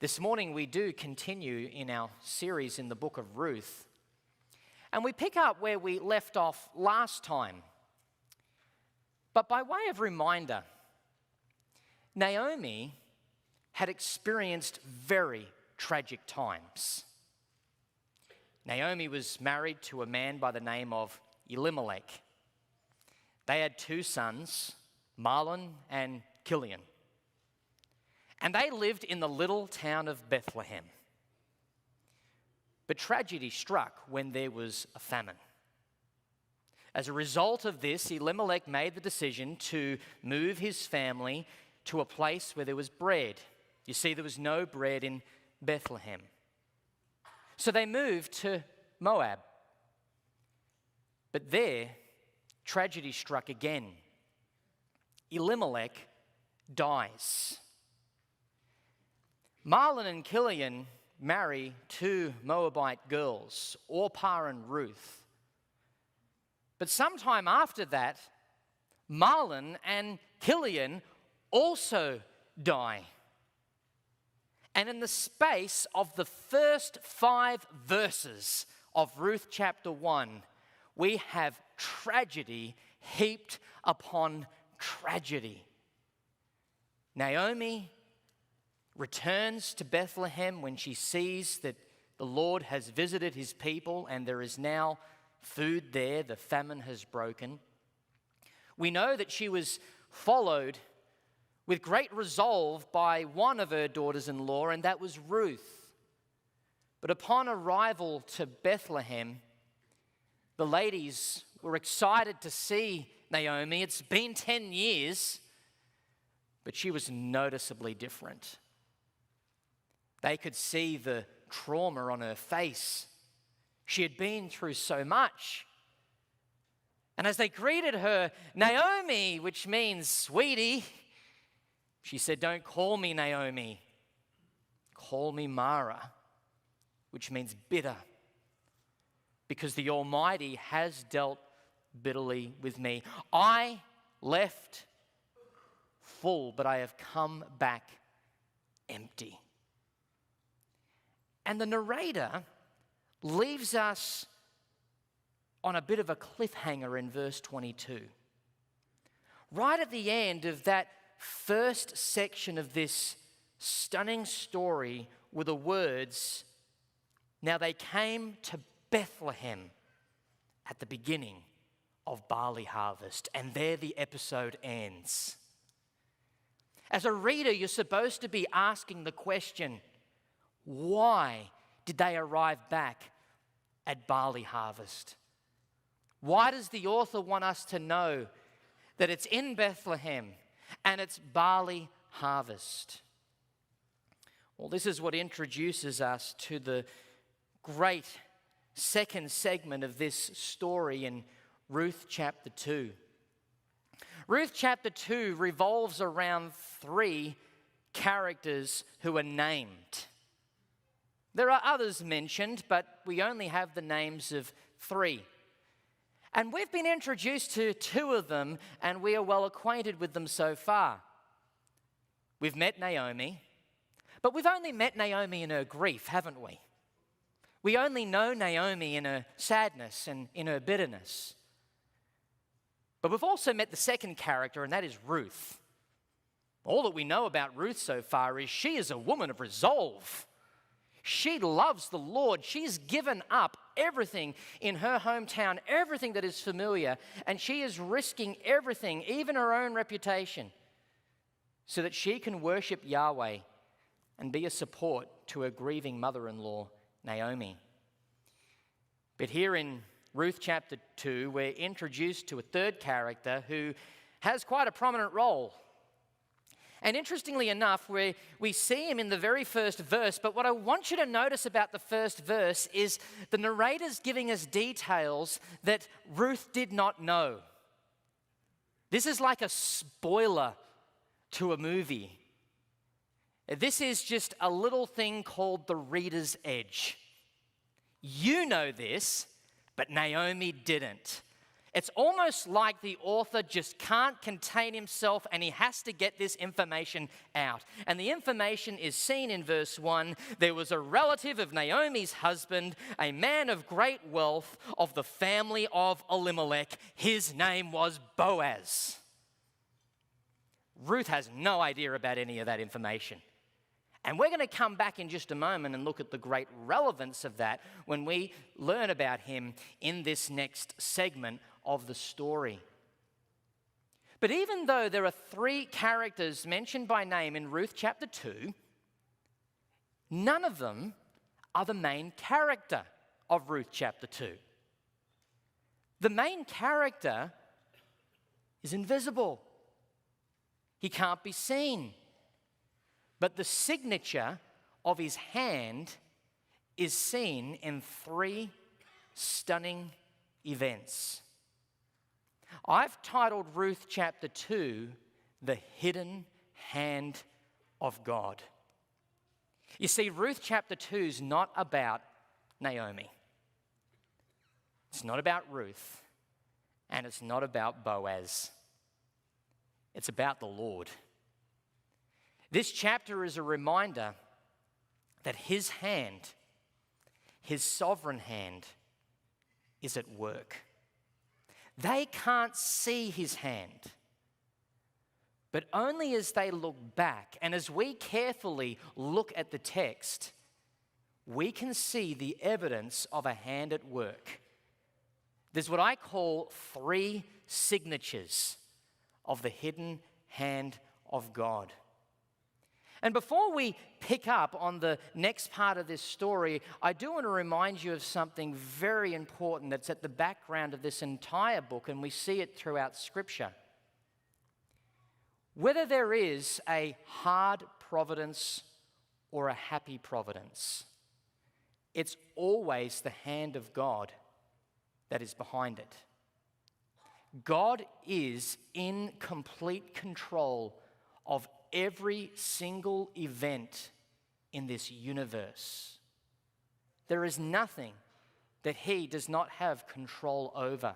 This morning we do continue in our series in the book of Ruth, and we pick up where we left off last time. But by way of reminder, Naomi had experienced very tragic times. Naomi was married to a man by the name of Elimelech. They had two sons, Mahlon and Chilion. And they lived in the little town of Bethlehem. But tragedy struck when there was a famine. As a result of this, Elimelech made the decision to move his family to a place where there was bread. You see, there was no bread in Bethlehem. So they moved to Moab. But there, tragedy struck again. Elimelech dies. Mahlon and Chilion marry two Moabite girls, Orpah and Ruth. But sometime after that, Mahlon and Chilion also die. And in the space of the first 5 verses of Ruth chapter 1, we have tragedy heaped upon tragedy. Naomi returns to Bethlehem when she sees that the Lord has visited his people and there is now food there. The famine has broken. We know that she was followed with great resolve by one of her daughters-in-law, and that was Ruth. But upon arrival to Bethlehem, the ladies were excited to see Naomi. It's been 10 years, but she was noticeably different. They could see the trauma on her face. She had been through so much. And as they greeted her, Naomi, which means sweetie, she said, "Don't call me Naomi. Call me Mara," which means bitter, because the Almighty has dealt bitterly with me. I left full, but I have come back empty. And the narrator leaves us on a bit of a cliffhanger in verse 22. Right at the end of that first section of this stunning story were the words, "Now they came to Bethlehem at the beginning of barley harvest." And there the episode ends. As a reader, you're supposed to be asking the question, why did they arrive back at barley harvest? Why does the author want us to know that it's in Bethlehem and it's barley harvest? Well, this is what introduces us to the great second segment of this story in Ruth chapter 2. Ruth chapter 2 revolves around 3 characters who are named. There are others mentioned, but we only have the names of 3. And we've been introduced to 2 of them, and we are well acquainted with them so far. We've met Naomi, but we've only met Naomi in her grief, haven't we? We only know Naomi in her sadness and in her bitterness. But we've also met the second character, and that is Ruth. All that we know about Ruth so far is she is a woman of resolve. She loves the Lord. She's given up everything in her hometown, everything that is familiar, and she is risking everything, even her own reputation, so that she can worship Yahweh and be a support to her grieving mother-in-law, Naomi. But here in Ruth chapter 2, we're introduced to a third character who has quite a prominent role. And interestingly enough, we see him in the very first verse, but what I want you to notice about the first verse is the narrator's giving us details that Ruth did not know. This is like a spoiler to a movie. This is just a little thing called the reader's edge. You know this, but Naomi didn't. It's almost like the author just can't contain himself and he has to get this information out. And the information is seen in verse 1. There was a relative of Naomi's husband, a man of great wealth of the family of Elimelech. His name was Boaz. Ruth has no idea about any of that information. And we're going to come back in just a moment and look at the great relevance of that when we learn about him in this next segment of the story. But even though there are 3 characters mentioned by name in Ruth chapter 2, none of them are the main character of Ruth chapter 2. The main character is invisible. He can't be seen. But the signature of his hand is seen in 3 stunning events. I've titled Ruth chapter 2, The Hidden Hand of God. You see, Ruth chapter 2 is not about Naomi. It's not about Ruth. And it's not about Boaz. It's about the Lord. This chapter is a reminder that his hand, his sovereign hand, is at work. They can't see his hand, but only as they look back and as we carefully look at the text, we can see the evidence of a hand at work. There's what I call 3 signatures of the hidden hand of God. And before we pick up on the next part of this story, I do want to remind you of something very important that's at the background of this entire book, and we see it throughout Scripture. Whether there is a hard providence or a happy providence, it's always the hand of God that is behind it. God is in complete control of every single event in this universe. There is nothing that he does not have control over.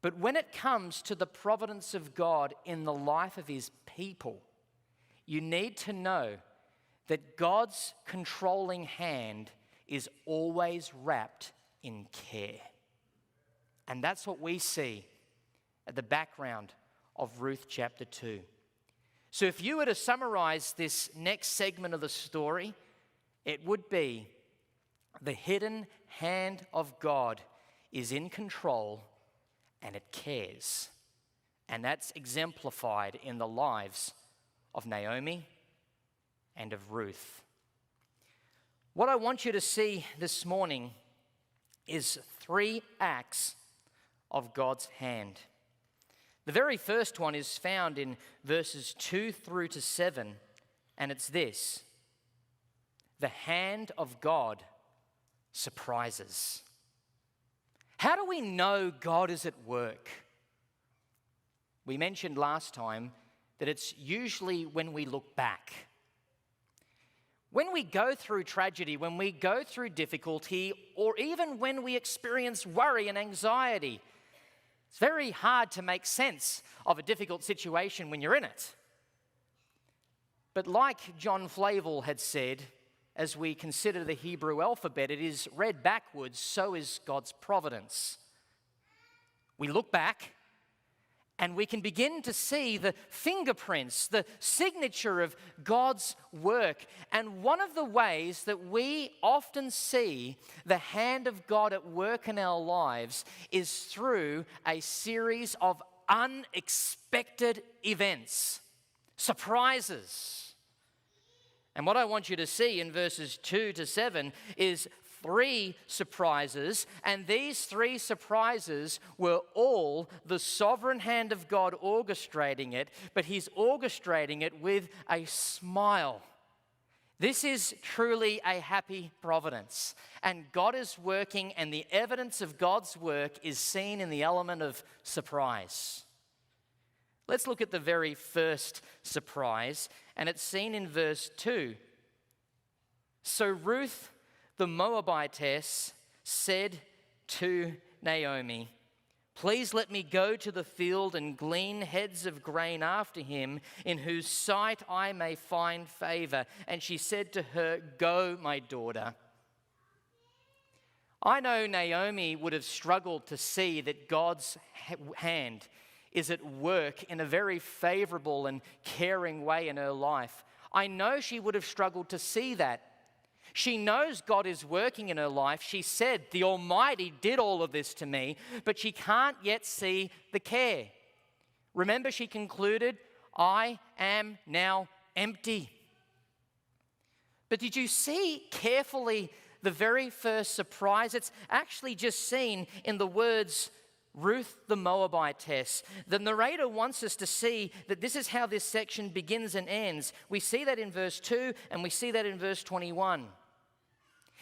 But when it comes to the providence of God in the life of his people, you need to know that God's controlling hand is always wrapped in care. And that's what we see at the background of Ruth chapter 2. So if you were to summarize this next segment of the story, it would be the hidden hand of God is in control and it cares. And that's exemplified in the lives of Naomi and of Ruth. What I want you to see this morning is 3 acts of God's hand. The very first one is found in verses 2 through to 7, and it's this: the hand of God surprises. How do we know God is at work? We mentioned last time that it's usually when we look back. When we go through tragedy, when we go through difficulty, or even when we experience worry and anxiety, it's very hard to make sense of a difficult situation when you're in it. But like John Flavel had said, as we consider the Hebrew alphabet, it is read backwards, so is God's providence. We look back and we can begin to see the fingerprints, the signature of God's work. And one of the ways that we often see the hand of God at work in our lives is through a series of unexpected events, surprises. And what I want you to see in verses 2 to 7 is 3 surprises, and these 3 surprises were all the sovereign hand of God orchestrating it, but he's orchestrating it with a smile. This is truly a happy providence, and God is working, and the evidence of God's work is seen in the element of surprise. Let's look at the very first surprise, and it's seen in verse 2. So Ruth the Moabitess said to Naomi, Please let me go to the field and glean heads of grain after him, in whose sight I may find favor. And she said to her, Go, my daughter. I know Naomi would have struggled to see that God's hand is at work in a very favorable and caring way in her life. I know she would have struggled to see that. She knows God is working in her life. She said, the Almighty did all of this to me, but she can't yet see the care. Remember, she concluded, I am now empty. But did you see carefully the very first surprise? It's actually just seen in the words, Ruth the Moabitess. The narrator wants us to see that this is how this section begins and ends. We see that in verse 2 and we see that in verse 21.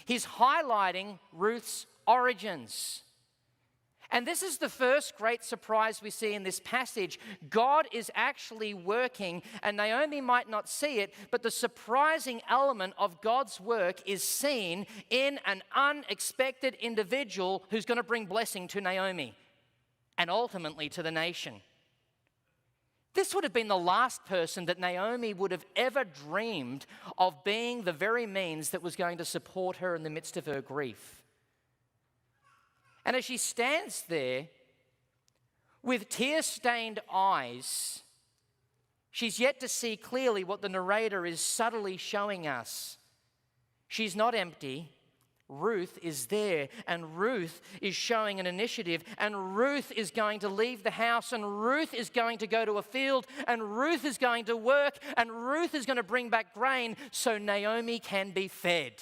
He's highlighting Ruth's origins. And this is the first great surprise we see in this passage. God is actually working, and Naomi might not see it, but the surprising element of God's work is seen in an unexpected individual who's going to bring blessing to Naomi and ultimately to the nation. This would have been the last person that Naomi would have ever dreamed of being the very means that was going to support her in the midst of her grief. And as she stands there with tear-stained eyes, she's yet to see clearly what the narrator is subtly showing us. She's not empty. Ruth is there, and Ruth is showing an initiative, and Ruth is going to leave the house, and Ruth is going to go to a field, and Ruth is going to work, and Ruth is going to bring back grain so Naomi can be fed.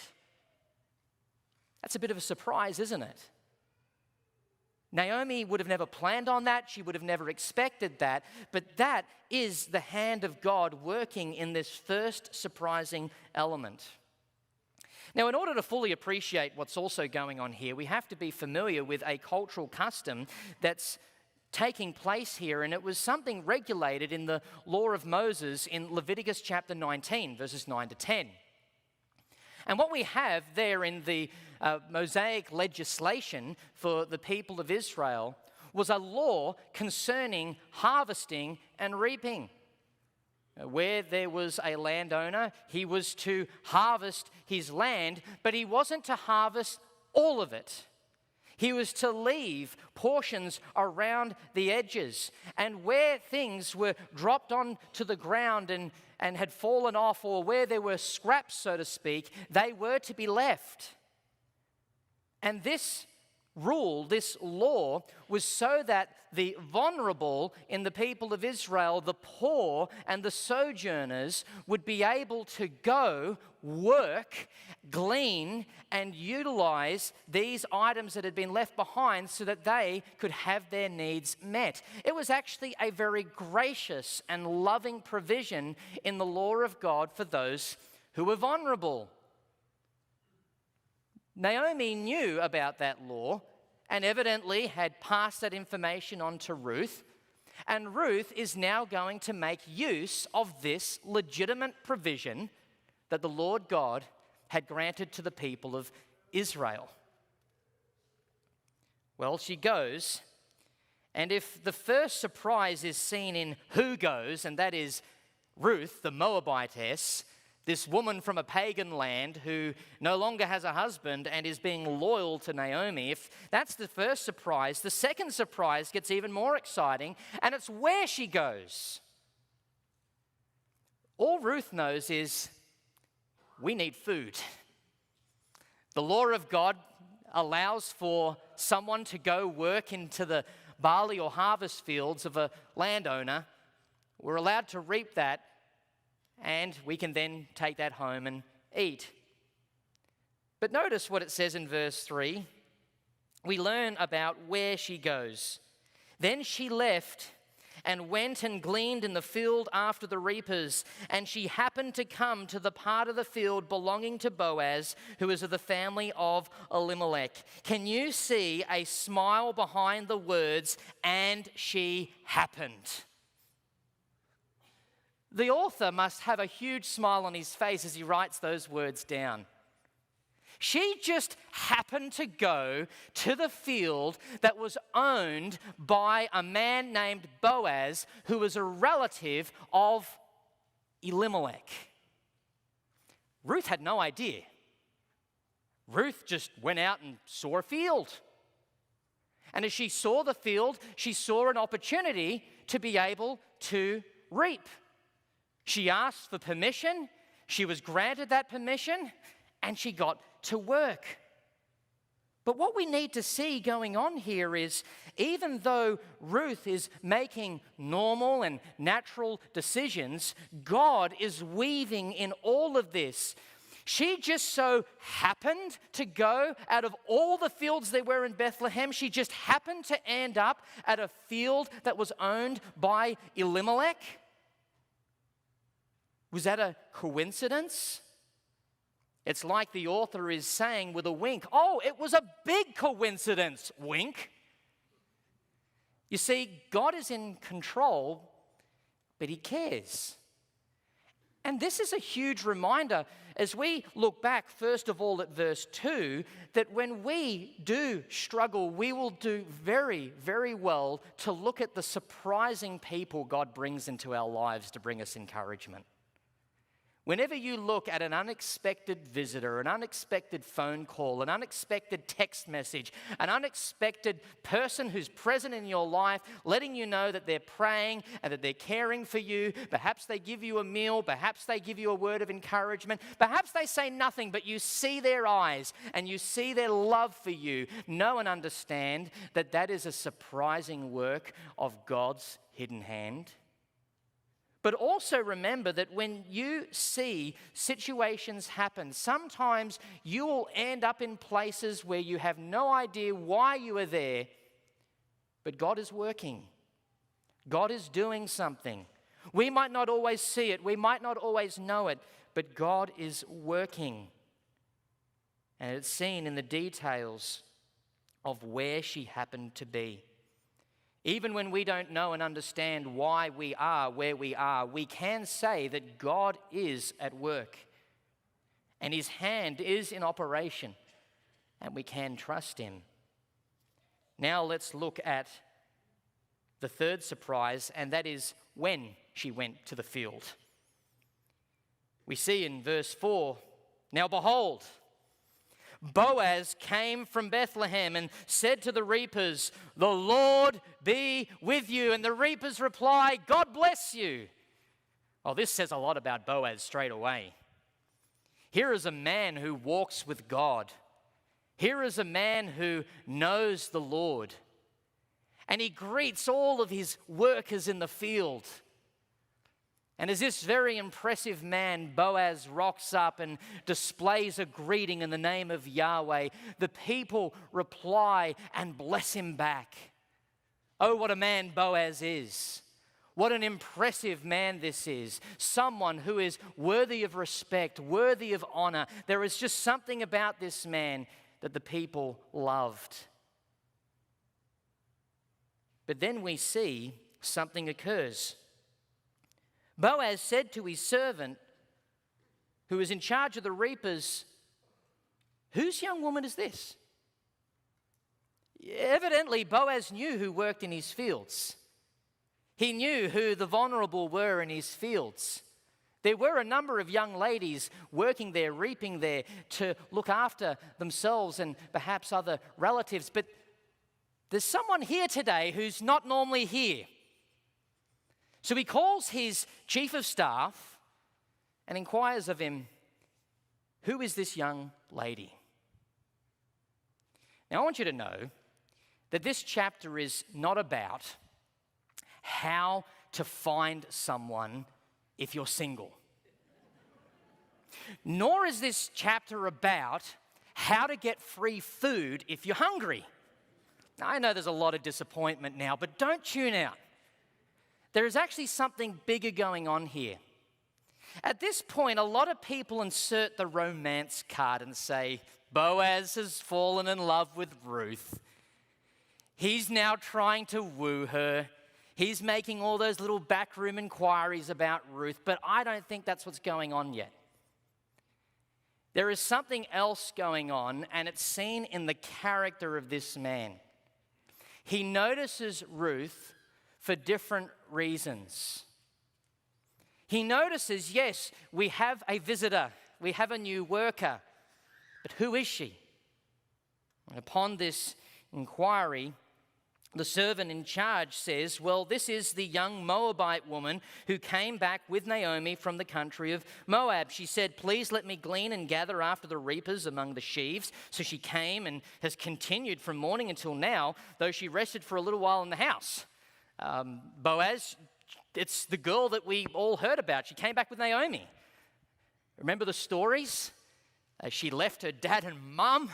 That's a bit of a surprise, isn't it? Naomi would have never planned on that. She would have never expected that. But that is the hand of God working in this first surprising element. Now, in order to fully appreciate what's also going on here, we have to be familiar with a cultural custom that's taking place here, and it was something regulated in the law of Moses in Leviticus chapter 19, verses 9 to 10. And what we have there in the Mosaic legislation for the people of Israel was a law concerning harvesting and reaping. Where there was a landowner, he was to harvest his land, but he wasn't to harvest all of it. He was to leave portions around the edges. And where things were dropped onto the ground and had fallen off, or where there were scraps, so to speak, they were to be left. And this rule, this law, was so that the vulnerable in the people of Israel, the poor and the sojourners, would be able to go, work, glean, and utilize these items that had been left behind so that they could have their needs met. It was actually a very gracious and loving provision in the law of God for those who were vulnerable. Naomi knew about that law and evidently had passed that information on to Ruth. And Ruth is now going to make use of this legitimate provision that the Lord God had granted to the people of Israel. Well, she goes, and if the first surprise is seen in who goes, and that is Ruth, the Moabitess, this woman from a pagan land who no longer has a husband and is being loyal to Naomi, if that's the first surprise, the second surprise gets even more exciting, and it's where she goes. All Ruth knows is, we need food. The law of God allows for someone to go work into the barley or harvest fields of a landowner. We're allowed to reap that, and we can then take that home and eat. But notice what it says in verse 3. We learn about where she goes. Then she left and went and gleaned in the field after the reapers, and she happened to come to the part of the field belonging to Boaz, who is of the family of Elimelech. Can you see a smile behind the words, and she happened? The author must have a huge smile on his face as he writes those words down. She just happened to go to the field that was owned by a man named Boaz, who was a relative of Elimelech. Ruth had no idea. Ruth just went out and saw a field. And as she saw the field, she saw an opportunity to be able to reap. She asked for permission. She was granted that permission, and she got to work. But what we need to see going on here is, even though Ruth is making normal and natural decisions, God is weaving in all of this. She just so happened to go out of all the fields there were in Bethlehem, she just happened to end up at a field that was owned by Elimelech. Was that a coincidence? It's like the author is saying with a wink, oh, it was a big coincidence, wink. You see, God is in control, but he cares. And this is a huge reminder as we look back, first of all, at verse 2, that when we do struggle, we will do very, very well to look at the surprising people God brings into our lives to bring us encouragement. Whenever you look at an unexpected visitor, an unexpected phone call, an unexpected text message, an unexpected person who's present in your life, letting you know that they're praying and that they're caring for you, perhaps they give you a meal, perhaps they give you a word of encouragement, perhaps they say nothing, but you see their eyes and you see their love for you, know and understand that that is a surprising work of God's hidden hand. But also remember that when you see situations happen, sometimes you will end up in places where you have no idea why you are there, but God is working. God is doing something. We might not always see it, we might not always know it, but God is working. And it's seen in the details of where she happened to be. Even when we don't know and understand why we are where we are, we can say that God is at work and his hand is in operation and we can trust him. Now let's look at the third surprise, and that is when she went to the field. We see in verse 4, now behold, Boaz came from Bethlehem and said to the reapers, the Lord be with you. And the reapers reply, God bless you. Oh, this says a lot about Boaz straight away. Here is a man who walks with God. Here is a man who knows the Lord. And he greets all of his workers in the field. And as this very impressive man, Boaz, rocks up and displays a greeting in the name of Yahweh, the people reply and bless him back. Oh, what a man Boaz is. What an impressive man this is. Someone who is worthy of respect, worthy of honor. There is just something about this man that the people loved. But then we see something occurs. Boaz said to his servant, who was in charge of the reapers, whose young woman is this? Evidently, Boaz knew who worked in his fields. He knew who the vulnerable were in his fields. There were a number of young ladies working there, reaping there, to look after themselves and perhaps other relatives. But there's someone here today who's not normally here. So he calls his chief of staff and inquires of him, who is this young lady? Now I want you to know that this chapter is not about how to find someone if you're single. Nor is this chapter about how to get free food if you're hungry. Now, I know there's a lot of disappointment now, but don't tune out. There is actually something bigger going on here. At this point, a lot of people insert the romance card and say, Boaz has fallen in love with Ruth. He's now trying to woo her. He's making all those little backroom inquiries about Ruth, but I don't think that's what's going on yet. there is something else going on, and it's seen in the character of this man. He notices Ruth for different reasons. He notices, yes, we have a visitor, we have a new worker, but who is she? And upon this inquiry, the servant in charge says, well, this is the young Moabite woman who came back with Naomi from the country of Moab. She said, please let me glean and gather after the reapers among the sheaves. So she came and has continued from morning until now, though she rested for a little while in the house. Boaz, it's the girl that we all heard about. She came back with Naomi. Remember the stories? She left her dad and mum.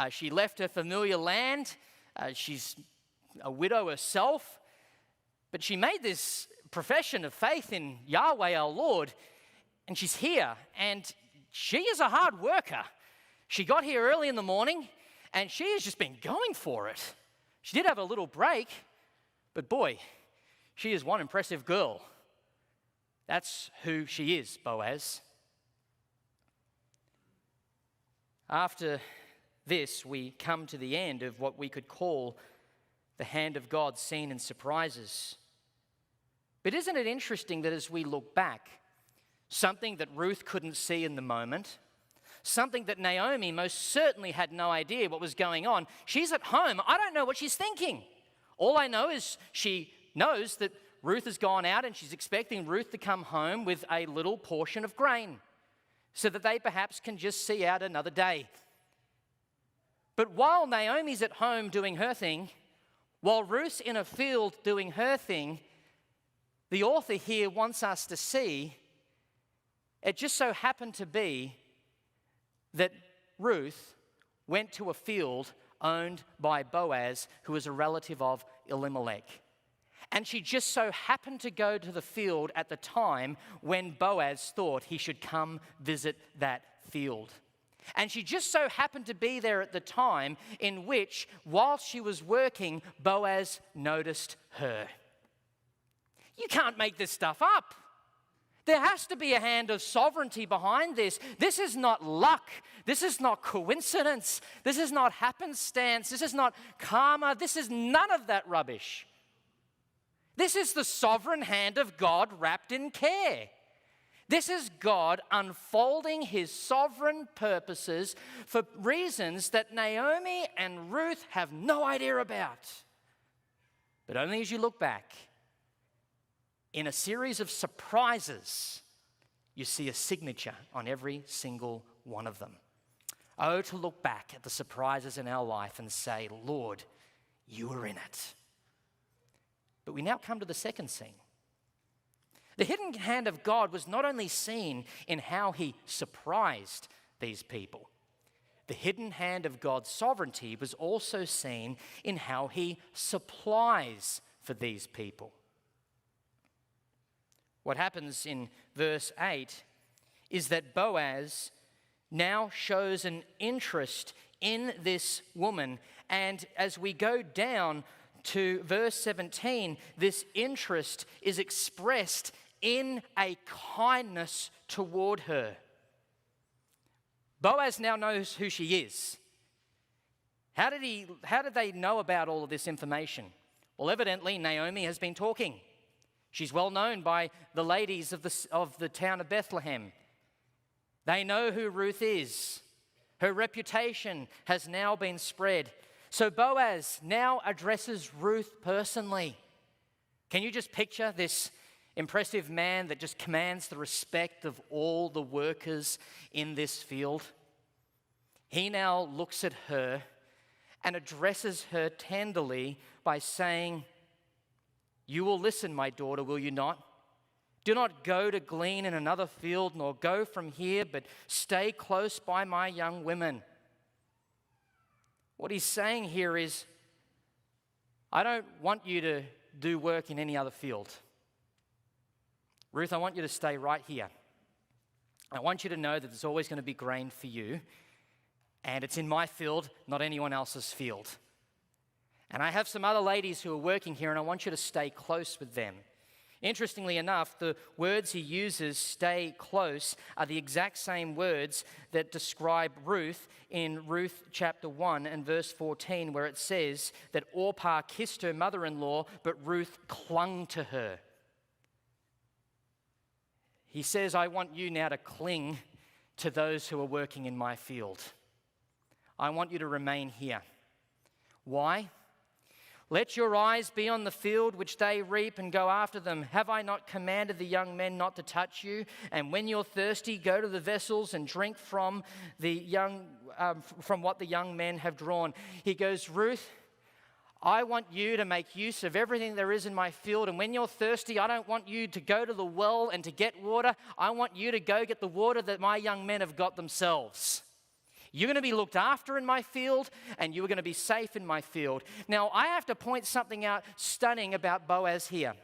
She left her familiar land. She's a widow herself, but she made this profession of faith in Yahweh our Lord, and she's here, and she is a hard worker. She got here early in the morning, and she has just been going for it. She did have a little break, but boy, she is one impressive girl. That's who she is, Boaz. After this, we come to the end of what we could call the hand of God seen in surprises. But isn't it interesting that as we look back, something that Ruth couldn't see in the moment, something that Naomi most certainly had no idea what was going on, she's at home, I don't know what she's thinking. All I know is she knows that Ruth has gone out and she's expecting Ruth to come home with a little portion of grain so that they perhaps can just see out another day. But while Naomi's at home doing her thing, while Ruth's in a field doing her thing, the author here wants us to see it just so happened to be that Ruth went to a field owned by Boaz, who was a relative of Elimelech. And she just so happened to go to the field at the time when Boaz thought he should come visit that field. And she just so happened to be there at the time in which, while she was working, Boaz noticed her. You can't make this stuff up. There has to be a hand of sovereignty behind this. This is not luck. This is not coincidence. This is not happenstance. This is not karma. This is none of that rubbish. This is the sovereign hand of God wrapped in care. This is God unfolding his sovereign purposes for reasons that Naomi and Ruth have no idea about. But only as you look back, in a series of surprises, you see a signature on every single one of them. Oh, to look back at the surprises in our life and say, Lord, you were in it. But we now come to the second scene. The hidden hand of God was not only seen in how he surprised these people, the hidden hand of God's sovereignty was also seen in how he supplies for these people. What happens in verse 8 is that Boaz now shows an interest in this woman, and as we go down to verse 17, this interest is expressed in a kindness toward her. Boaz now knows who she is. How did they know about all of this information? Well, evidently Naomi has been talking. She's well known by the ladies of the town of Bethlehem. They know who Ruth is. Her reputation has now been spread. So Boaz now addresses Ruth personally. Can you just picture this impressive man that just commands the respect of all the workers in this field? He now looks at her and addresses her tenderly by saying, "You will listen, my daughter, will you not? Do not go to glean in another field, nor go from here, but stay close by my young women." What he's saying here is, I don't want you to do work in any other field. Ruth, I want you to stay right here. I want you to know that there's always going to be grain for you, and it's in my field, not anyone else's field. And I have some other ladies who are working here, and I want you to stay close with them. Interestingly enough, the words he uses, stay close, are the exact same words that describe Ruth in Ruth chapter 1 and verse 14, where it says that Orpah kissed her mother-in-law, but Ruth clung to her. He says, I want you now to cling to those who are working in my field. I want you to remain here. Why? Let your eyes be on the field which they reap and go after them. Have I not commanded the young men not to touch you? And when you're thirsty, go to the vessels and drink from what the young men have drawn. He goes, Ruth, I want you to make use of everything there is in my field. And when you're thirsty, I don't want you to go to the well and to get water. I want you to go get the water that my young men have got themselves. You're going to be looked after in my field, and you're going to be safe in my field. Now, I have to point something out stunning about Boaz here.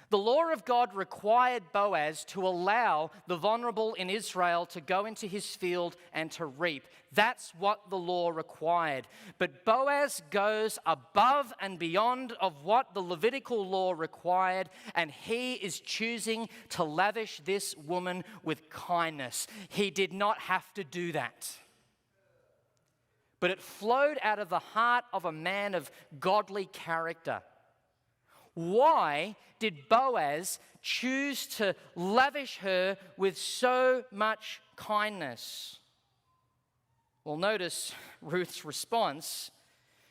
The law of God required Boaz to allow the vulnerable in Israel to go into his field and to reap. That's what the law required. But Boaz goes above and beyond of what the Levitical law required, and he is choosing to lavish this woman with kindness. He did not have to do that. But it flowed out of the heart of a man of godly character. Why did Boaz choose to lavish her with so much kindness? Well, notice Ruth's response.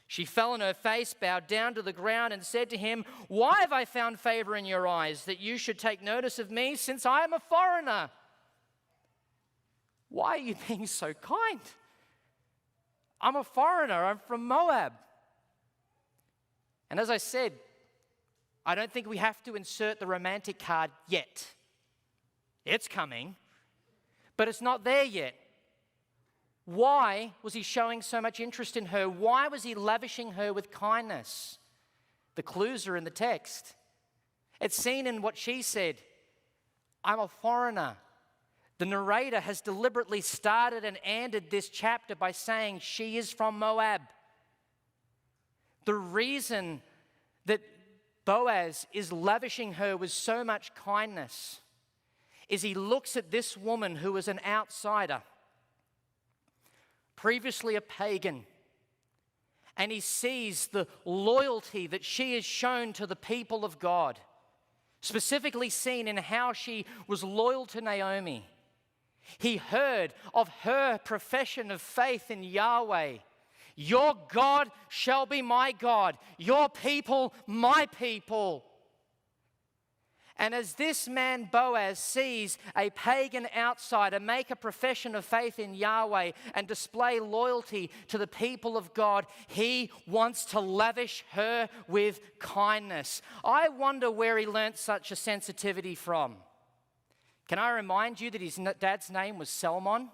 She fell on her face, bowed down to the ground, and said to him, Why have I found favor in your eyes, that you should take notice of me, since I am a foreigner? Why are you being so kind? I'm a foreigner. I'm from Moab. And as I said, I don't think we have to insert the romantic card yet. It's coming, but it's not there yet. Why was he showing so much interest in her? Why was he lavishing her with kindness? The clues are in the text. It's seen in what she said. I'm a foreigner. The narrator has deliberately started and ended this chapter by saying she is from Moab. The reason that Boaz is lavishing her with so much kindness is he looks at this woman who is an outsider, previously a pagan, and he sees the loyalty that she has shown to the people of God, specifically seen in how she was loyal to Naomi. He heard of her profession of faith in Yahweh. Your God shall be my God, your people my people. And as this man Boaz sees a pagan outsider make a profession of faith in Yahweh and display loyalty to the people of God, he wants to lavish her with kindness. I wonder where he learnt such a sensitivity from. Can I remind you that his dad's name was Salmon?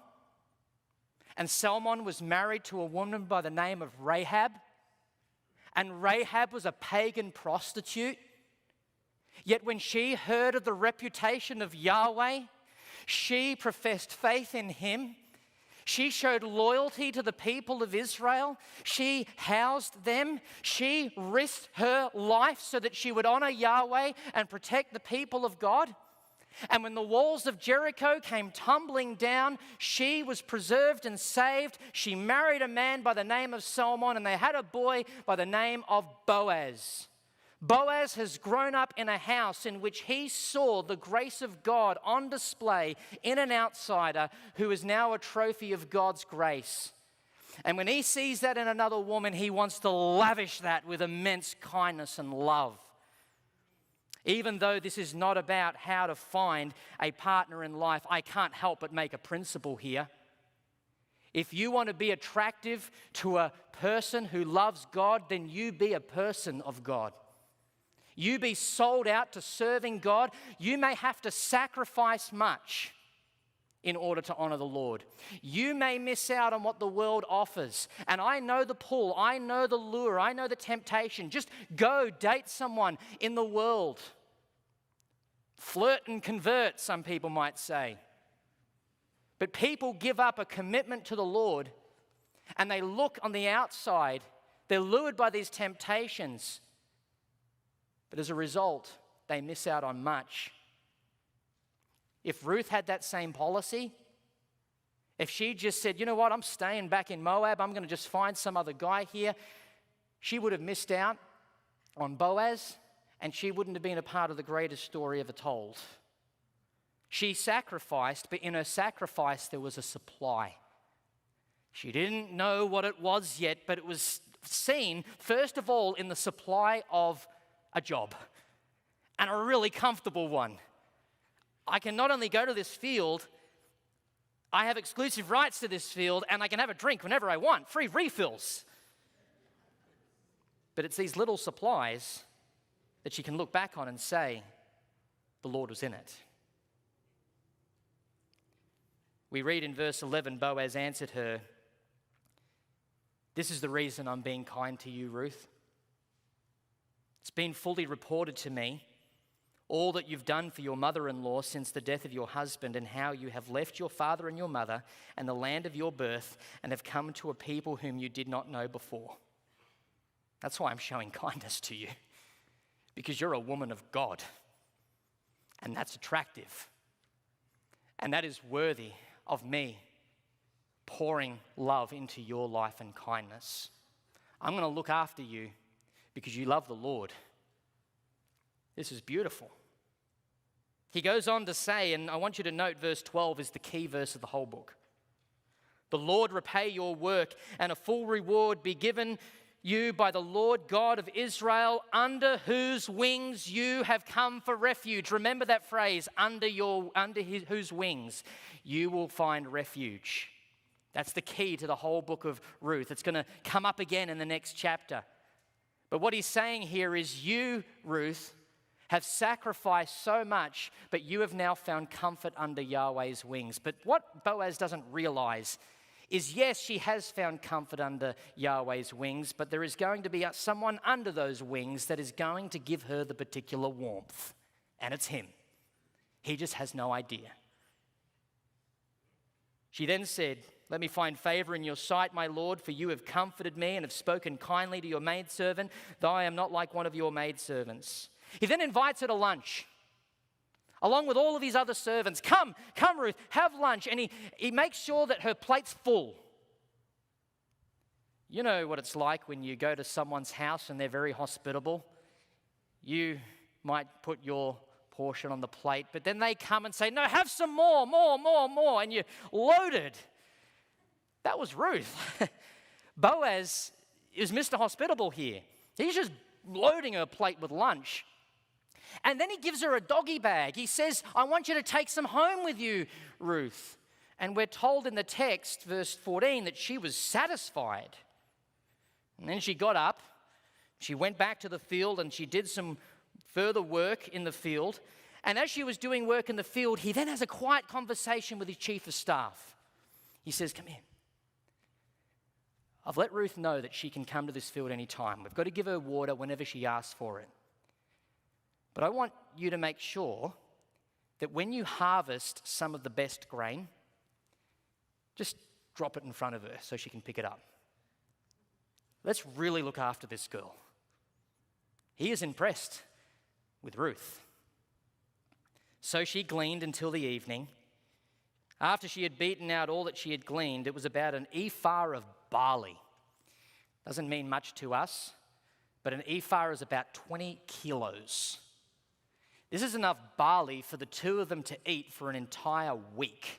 And Salmon was married to a woman by the name of Rahab. And Rahab was a pagan prostitute. Yet when she heard of the reputation of Yahweh, she professed faith in him. She showed loyalty to the people of Israel. She housed them. She risked her life so that she would honor Yahweh and protect the people of God. And when the walls of Jericho came tumbling down, she was preserved and saved. She married a man by the name of Salmon, and they had a boy by the name of Boaz. Boaz has grown up in a house in which he saw the grace of God on display in an outsider who is now a trophy of God's grace. And when he sees that in another woman, he wants to lavish that with immense kindness and love. Even though this is not about how to find a partner in life, I can't help but make a principle here. If you want to be attractive to a person who loves God, then you be a person of God. You be sold out to serving God. You may have to sacrifice much in order to honor the Lord. You may miss out on what the world offers. And I know the pull, I know the lure, I know the temptation. Just go date someone in the world. Flirt and convert, some people might say. But people give up a commitment to the Lord and they look on the outside. They're lured by these temptations. But as a result, they miss out on much. If Ruth had that same policy, if she just said, you know what, I'm staying back in Moab, I'm going to just find some other guy here, she would have missed out on Boaz, and she wouldn't have been a part of the greatest story ever told. She sacrificed, but in her sacrifice there was a supply. She didn't know what it was yet, but it was seen, first of all, in the supply of a job, and a really comfortable one. I can not only go to this field, I have exclusive rights to this field, and I can have a drink whenever I want, free refills. But it's these little supplies that she can look back on and say, the Lord was in it. We read in verse 11, Boaz answered her, "This is the reason I'm being kind to you, Ruth. It's been fully reported to me all that you've done for your mother-in-law since the death of your husband, and how you have left your father and your mother and the land of your birth and have come to a people whom you did not know before. That's why I'm showing kindness to you, because you're a woman of God, and that's attractive, and that is worthy of me pouring love into your life and kindness. I'm going to look after you because you love the Lord." This is beautiful. He goes on to say, and I want you to note verse 12 is the key verse of the whole book. "The Lord repay your work, and a full reward be given you by the Lord God of Israel, under whose wings you have come for refuge." Remember that phrase, whose wings you will find refuge. That's the key to the whole book of Ruth. It's going to come up again in the next chapter. But what he's saying here is, you, Ruth, have sacrificed so much, but you have now found comfort under Yahweh's wings. But what Boaz doesn't realize is, yes, she has found comfort under Yahweh's wings, but there is going to be someone under those wings that is going to give her the particular warmth, and it's him. He just has no idea. She then said, "Let me find favor in your sight, my Lord, for you have comforted me and have spoken kindly to your maidservant, though I am not like one of your maidservants." He then invites her to lunch, along with all of his other servants. Come, Ruth, have lunch. And he makes sure that her plate's full. You know what it's like when you go to someone's house and they're very hospitable. You might put your portion on the plate, but then they come and say, "No, have some more, and you're loaded." That was Ruth. Boaz is Mr. Hospitable here. He's just loading her plate with lunch. And then he gives her a doggy bag. He says, "I want you to take some home with you, Ruth." And we're told in the text, verse 14, that she was satisfied. And then she got up, she went back to the field, and she did some further work in the field. And as she was doing work in the field, he then has a quiet conversation with his chief of staff. He says, "Come here. I've let Ruth know that she can come to this field anytime. We've got to give her water whenever she asks for it. But I want you to make sure that when you harvest some of the best grain, just drop it in front of her so she can pick it up. Let's really look after this girl." He is impressed with Ruth. So she gleaned until the evening. After she had beaten out all that she had gleaned, it was about an ephah of barley. Doesn't mean much to us, but an ephah is about 20 kilos. This is enough barley for the two of them to eat for an entire week.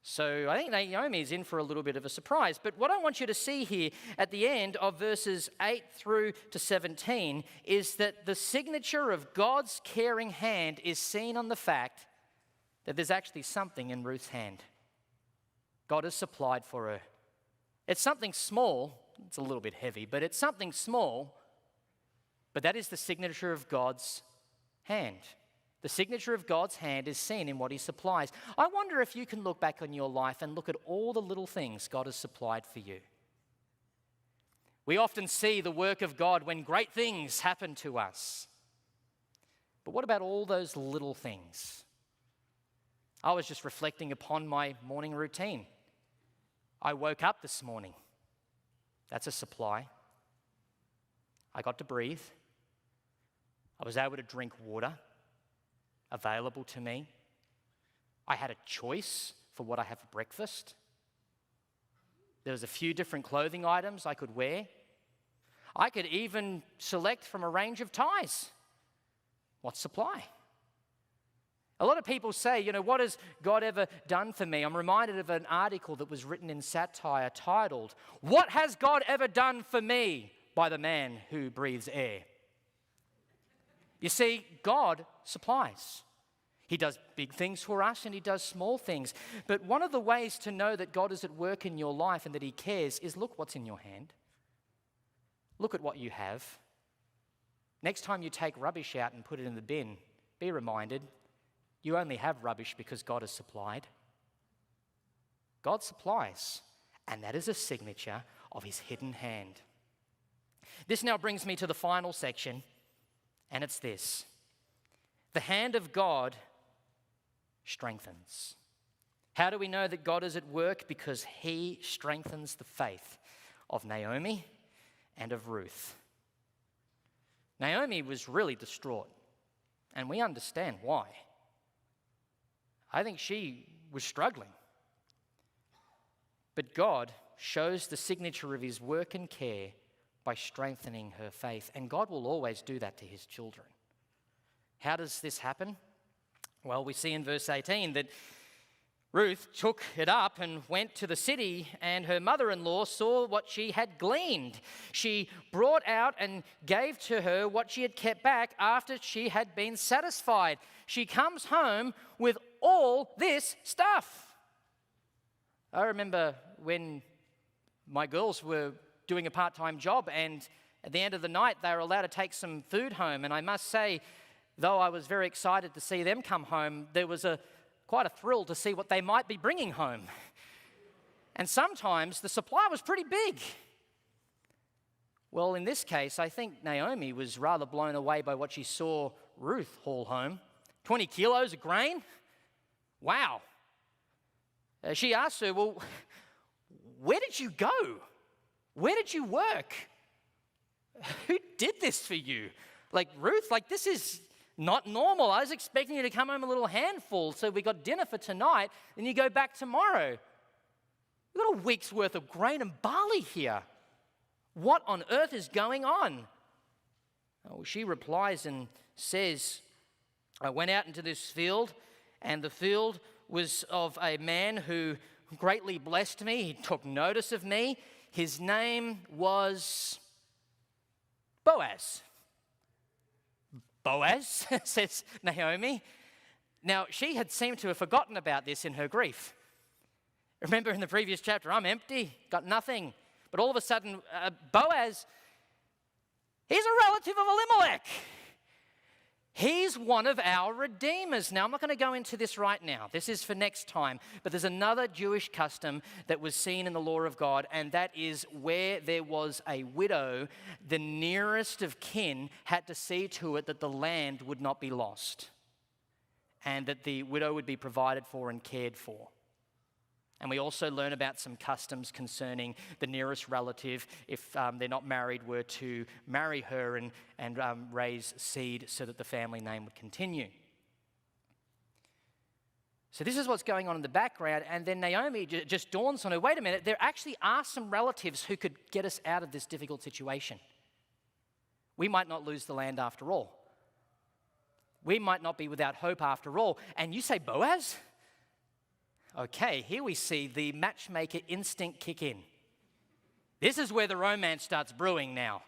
So I think Naomi is in for a little bit of a surprise. But what I want you to see here at the end of verses 8 through to 17 is that the signature of God's caring hand is seen on the fact that there's actually something in Ruth's hand. God has supplied for her. It's something small. It's a little bit heavy, but it's something small. But that is the signature of God's hand. The signature of God's hand is seen in what he supplies. I wonder if you can look back on your life and look at all the little things God has supplied for you. We often see the work of God when great things happen to us. But what about all those little things? I was just reflecting upon my morning routine. I woke up this morning. That's a supply. I got to breathe. I was able to drink water available to me. I had a choice for what I have for breakfast. There was a few different clothing items I could wear. I could even select from a range of ties. What supply? A lot of people say, what has God ever done for me? I'm reminded of an article that was written in satire titled, "What Has God Ever Done for Me?" by the man who breathes air. You see, God supplies. He does big things for us and he does small things. But one of the ways to know that God is at work in your life and that he cares is look what's in your hand. Look at what you have. Next time you take rubbish out and put it in the bin, be reminded you only have rubbish because God has supplied. God supplies, and that is a signature of his hidden hand. This now brings me to the final section, and it's this. The hand of God strengthens. How do we know that God is at work? Because he strengthens the faith of Naomi and of Ruth. Naomi was really distraught, and we understand why. I think she was struggling. But God shows the signature of his work and care by strengthening her faith, and God will always do that to his children. How does this happen? Well, we see in verse 18 that Ruth took it up and went to the city, and her mother-in-law saw what she had gleaned. She brought out and gave to her what she had kept back after she had been satisfied. She comes home with all this stuff. I remember when my girls were doing a part-time job, and at the end of the night, they were allowed to take some food home. And I must say, though I was very excited to see them come home, there was quite a thrill to see what they might be bringing home. And sometimes the supply was pretty big. Well, in this case, I think Naomi was rather blown away by what she saw Ruth haul home. 20 kilos of grain? Wow. She asked her, well, where did you go? Where did you work? Who did this for you? Ruth, this is not normal. I was expecting you to come home a little handful, so we got dinner for tonight, and you go back tomorrow. We've got a week's worth of grain and barley here. What on earth is going on? Oh, she replies and says, I went out into this field, and the field was of a man who greatly blessed me. He took notice of me. His name was Boaz. Boaz, says Naomi. Now, she had seemed to have forgotten about this in her grief. Remember in the previous chapter, I'm empty, got nothing. But all of a sudden, Boaz, he's a relative of Elimelech. He's one of our redeemers. Now, I'm not going to go into this right now. This is for next time. But there's another Jewish custom that was seen in the law of God, and that is where there was a widow, the nearest of kin had to see to it that the land would not be lost and that the widow would be provided for and cared for. And we also learn about some customs concerning the nearest relative, if they're not married, were to marry her and raise seed so that the family name would continue. So this is what's going on in the background, and then Naomi just dawns on her, wait a minute, there actually are some relatives who could get us out of this difficult situation. We might not lose the land after all. We might not be without hope after all. And you say Boaz? Okay, here we see the matchmaker instinct kick in. This is where the romance starts brewing now.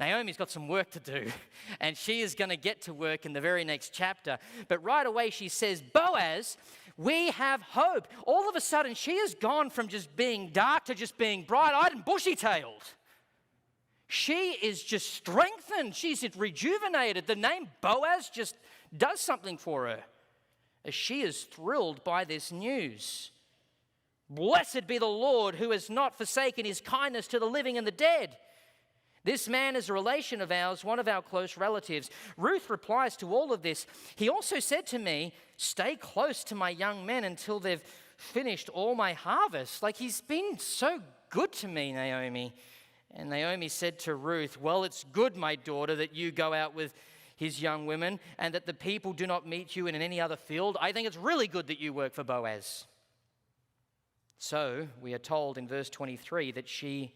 Naomi's got some work to do, and she is going to get to work in the very next chapter. But right away she says, Boaz, we have hope. All of a sudden she has gone from just being dark to just being bright-eyed and bushy-tailed. She is just strengthened. She's rejuvenated. The name Boaz just does something for her, as she is thrilled by this news. Blessed be the Lord who has not forsaken his kindness to the living and the dead. This man is a relation of ours, one of our close relatives. Ruth replies to all of this. He also said to me, stay close to my young men until they've finished all my harvest. He's been so good to me, Naomi. And Naomi said to Ruth, well, it's good, my daughter, that you go out with his young women, and that the people do not meet you in any other field. I think it's really good that you work for Boaz. So we are told in verse 23 that she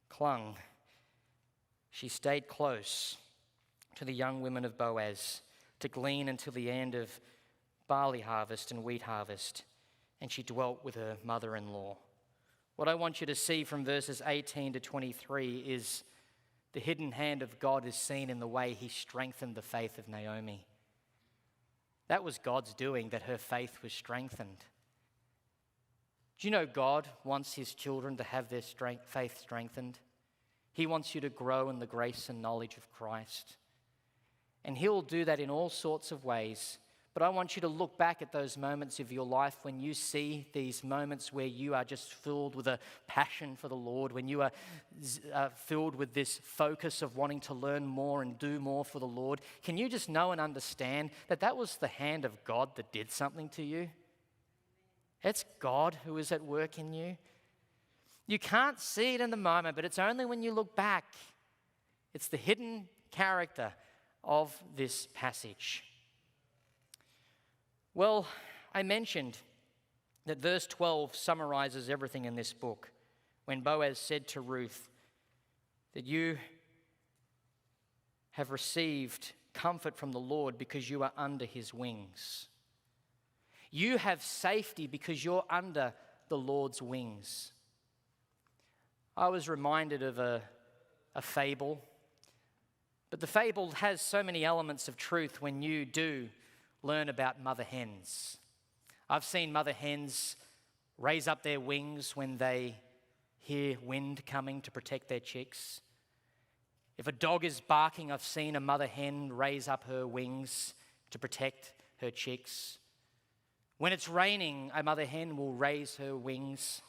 clung. She stayed close to the young women of Boaz to glean until the end of barley harvest and wheat harvest, and she dwelt with her mother-in-law. What I want you to see from verses 18 to 23 is the hidden hand of God is seen in the way he strengthened the faith of Naomi. That was God's doing, that her faith was strengthened. Do you know God wants his children to have their faith strengthened? He wants you to grow in the grace and knowledge of Christ. And he'll do that in all sorts of ways. But I want you to look back at those moments of your life when you see these moments where you are just filled with a passion for the Lord, when you are filled with this focus of wanting to learn more and do more for the Lord. Can you just know and understand that that was the hand of God that did something to you? It's God who is at work in you. You can't see it in the moment, but it's only when you look back. It's the hidden character of this passage. Well, I mentioned that verse 12 summarizes everything in this book when Boaz said to Ruth that you have received comfort from the Lord because you are under his wings. You have safety because you're under the Lord's wings. I was reminded of a fable, but the fable has so many elements of truth when you do learn about mother hens. I've seen mother hens raise up their wings when they hear wind coming to protect their chicks. If a dog is barking, I've seen a mother hen raise up her wings to protect her chicks. When it's raining, a mother hen will raise her wings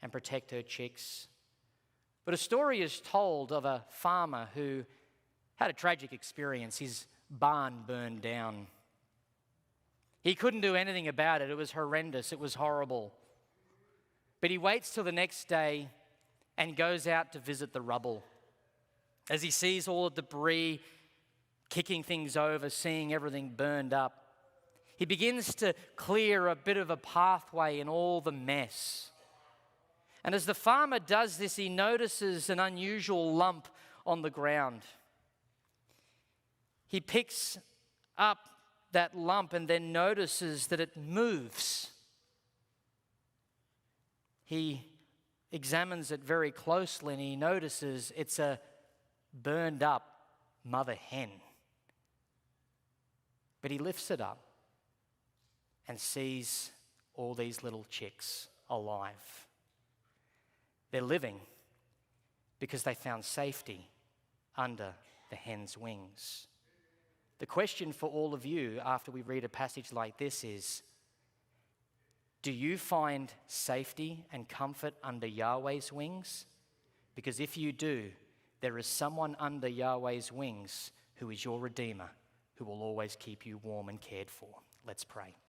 and protect her chicks. But a story is told of a farmer who had a tragic experience. His barn burned down. He couldn't do anything about it. It was horrendous. It was horrible. But he waits till the next day and goes out to visit the rubble. As he sees all the debris, kicking things over, seeing everything burned up, he begins to clear a bit of a pathway in all the mess. And as the farmer does this, he notices an unusual lump on the ground. He picks up that lump and then notices that it moves. He examines it very closely and he notices it's a burned up mother hen. But he lifts it up and sees all these little chicks alive. They're living because they found safety under the hen's wings. The question for all of you after we read a passage like this is, do you find safety and comfort under Yahweh's wings? Because if you do, there is someone under Yahweh's wings who is your Redeemer, who will always keep you warm and cared for. Let's pray.